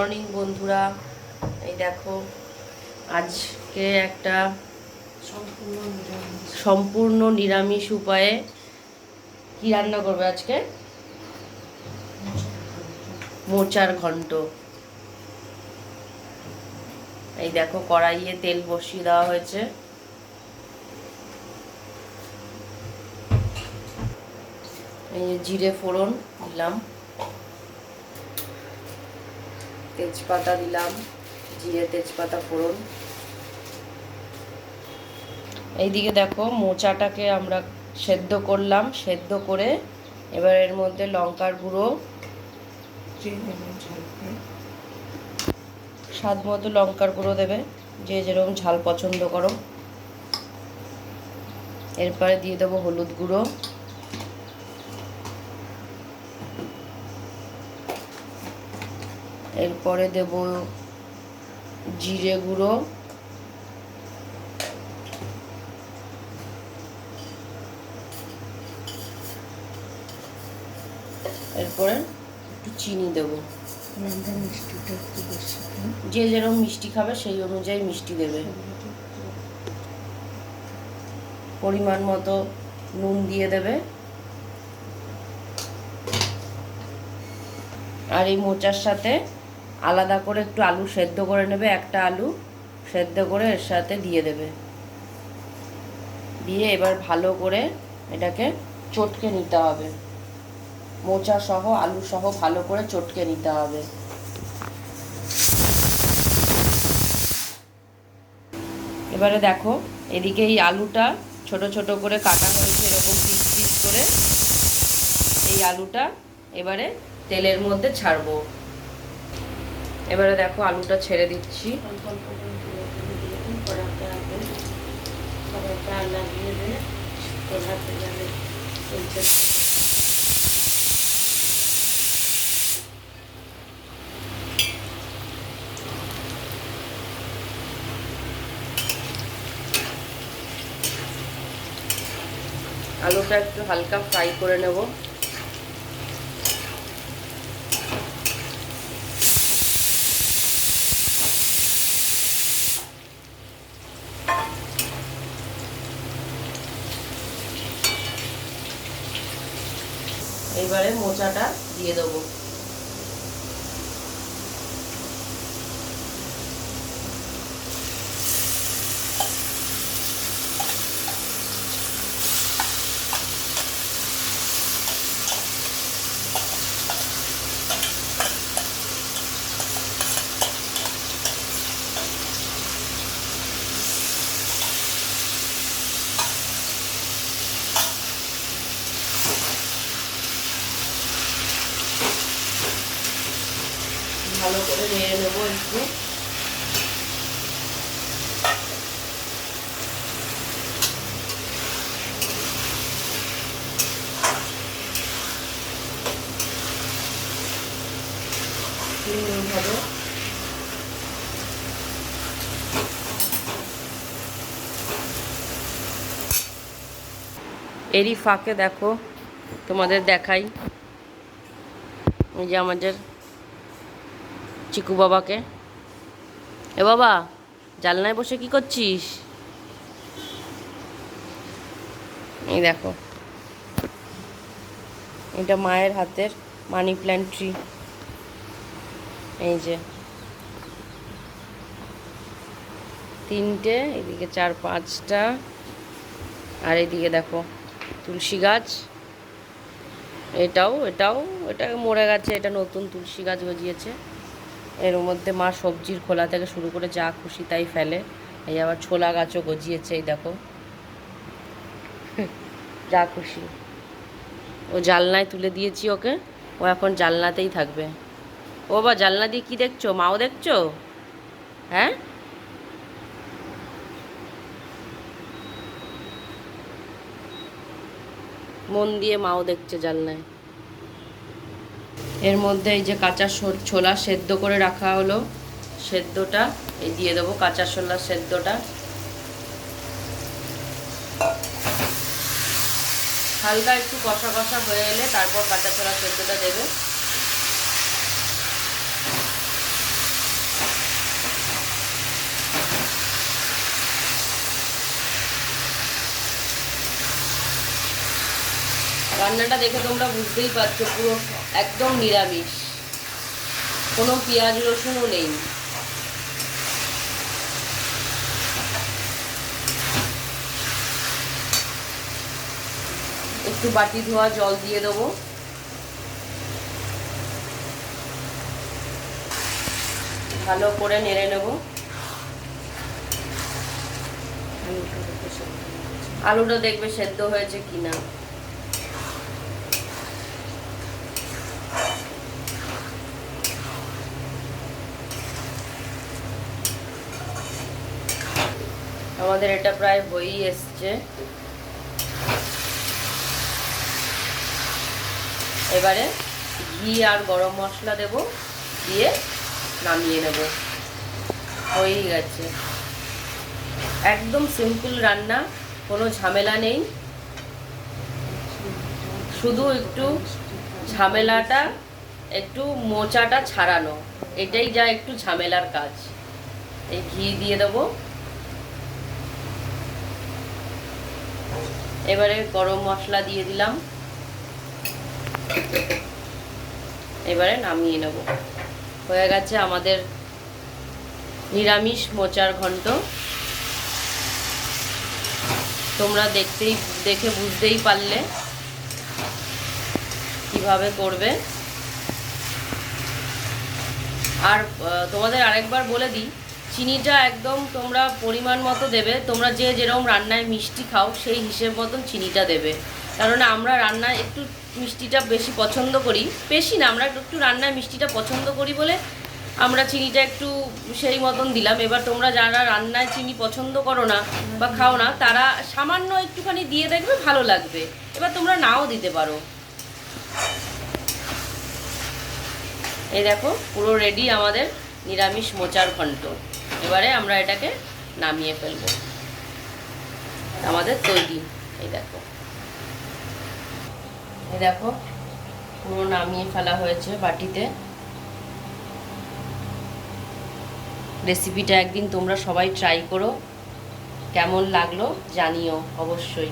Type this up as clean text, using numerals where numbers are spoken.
Morning বন্ধুরা। এই দেখো আজকে একটা সম্পূর্ণ নিরামিষ উপায়ে কি রান্না করবে আজকে? মোচার ঘন্ট। এই দেখো কড়াইয়ে তেল বসিয়ে দেওয়া হয়েছে। এই জিরে ফোড়ন দিলাম, তেজপাতা দিলাম, জিরে তেজপাতা ফোড়ন। এইদিকে দেখো মোচাটাকে আমরা সেদ্ধ করলাম, সেদ্ধ করে এবার এর মধ্যে লঙ্কার গুঁড়ো, স্বাদ মতো লঙ্কার গুঁড়ো দেবে, যে যেরকম ঝাল পছন্দ করো। এরপরে দিয়ে দেবো হলুদ গুঁড়ো, এরপরে দেব জিরে গুঁড়ো, এরপরে একটু চিনি দেবো। যে যেরকম মিষ্টি খাবে সেই অনুযায়ী মিষ্টি দেবে। পরিমাণ মতো নুন দিয়ে দেবে। আর এই মোচার সাথে আলাদা করে একটু আলু সেদ্ধ করে নেবে, একটা আলু সেদ্ধ করে এর সাথে দিয়ে দেবে। দিয়ে এবার ভালো করে এটাকে চটকে নিতে হবে, মোচা সহ আলু সহ ভালো করে চটকে নিতে হবে। এবারে দেখো এদিকে এই আলুটা ছোট ছোট করে কাটা হয়েছে, এরকম পিস পিস করে। এই আলুটা এবারে তেলের মধ্যে ছাড়বো। এবারে দেখো আলুটা ছেড়ে দিচ্ছি। আলুটা একটু হালকা ফ্রাই করে নেব। এবারে মোচাটা দিয়ে দেবো। ভালো করে নেড়ে নেবো একটু। ভালো এরই ফাঁকে দেখো তোমাদের দেখাই, এই যে আমাদের চিকু বাবাকে। এ বাবা, জানলায় বসে কি করছিস? এই দেখো এটা মায়ের হাতের মানি প্ল্যান্ট ট্রি। এই যে তিনটে, এদিকে চার পাঁচটা, আর এদিকে দেখো তুলসী গাছ। এটাও এটা মরে গেছে, এটা নতুন তুলসী গাছ গজিয়েছে। এর মধ্যে মা সবজির খোলা থেকে শুরু করে যা খুশি তাই ফেলে। এই আবার ছোলা গাছও গজিয়েছে, এই দেখো যা খুশি। ও জানলায় তুলে দিয়েছি ওকে, ও এখন জানলাতেই থাকবে। ও বা জানলা দিয়ে কি দেখছো? মাও দেখছো? হ্যাঁ, মন দিয়ে মাও দেখছে জানলায়। এর মধ্যে এই যে কাঁচা ছোলা সেদ্ধ করে রাখা হলো, সেদ্ধটা এই দিয়ে দেবো, কাঁচা ছোলা সেদ্ধটা। হালকা একটু কষা কষা হয়ে এলে তারপর কাঁচা ছোলা সেদ্ধটা দেবে। রান্নাটা দেখে তোমরা বুঝতেই পারছো পুরো একদম নিরামিষ, কোনো পেঁয়াজ রসুনও নেই। একটু বাটি ধোয়া জল দিয়ে দেবো। ভালো করে নেড়ে নেব। আলুটা দেখবে সেদ্ধ হয়েছে কিনা। আমাদের এটা প্রায় হয়েই এসছে। এবারে ঘি আর গরম মশলা দেব, দিয়ে নামিয়ে নেব। হয়েই গেছে। একদম সিম্পল রান্না, কোনো ঝামেলা নেই। শুধু একটু ঝামেলাটা, একটু মোচাটা ছাড়ানো, এটাই যা একটু ঝামেলার কাজ। এই ঘি দিয়ে দেবো। এবারে গরম মশলা দিয়ে দিলাম। এবারে নামিয়ে নেব। হয়ে গেছে আমাদের নিরামিষ মোচার ঘন্ট। তোমরা দেখে বুঝতেই পারলে কিভাবে করবে। আর তোমাদের আরেকবার বলে দিই, চিনিটা একদম তোমরা পরিমাণ মতো দেবে। তোমরা যে যেরকম রান্নায় মিষ্টি খাও সেই হিসেব মতন চিনিটা দেবে। কারণ আমরা রান্নায় একটু মিষ্টিটা বেশি পছন্দ করি, বেশি না, আমরা একটু রান্নায় মিষ্টিটা পছন্দ করি বলে আমরা চিনিটা একটু সেই মতন দিলাম। এবার তোমরা যারা রান্নায় চিনি পছন্দ করো না বা খাও না, তারা সামান্য একটুখানি দিয়ে দেখবে, ভালো লাগবে। এবার তোমরা নাও দিতে পারো। এই দেখো পুরো রেডি আমাদের নিরামিষ মোচার ঘন্ট। এবারে আমরা এটাকে নামিয়ে ফেলবো। আমাদের তৈরি। এই দেখো, এই দেখো পুরো নামিয়ে ফেলা হয়েছে বাটিতে। রেসিপিটা একদিন তোমরা সবাই ট্রাই করো, কেমন লাগলো জানিও অবশ্যই।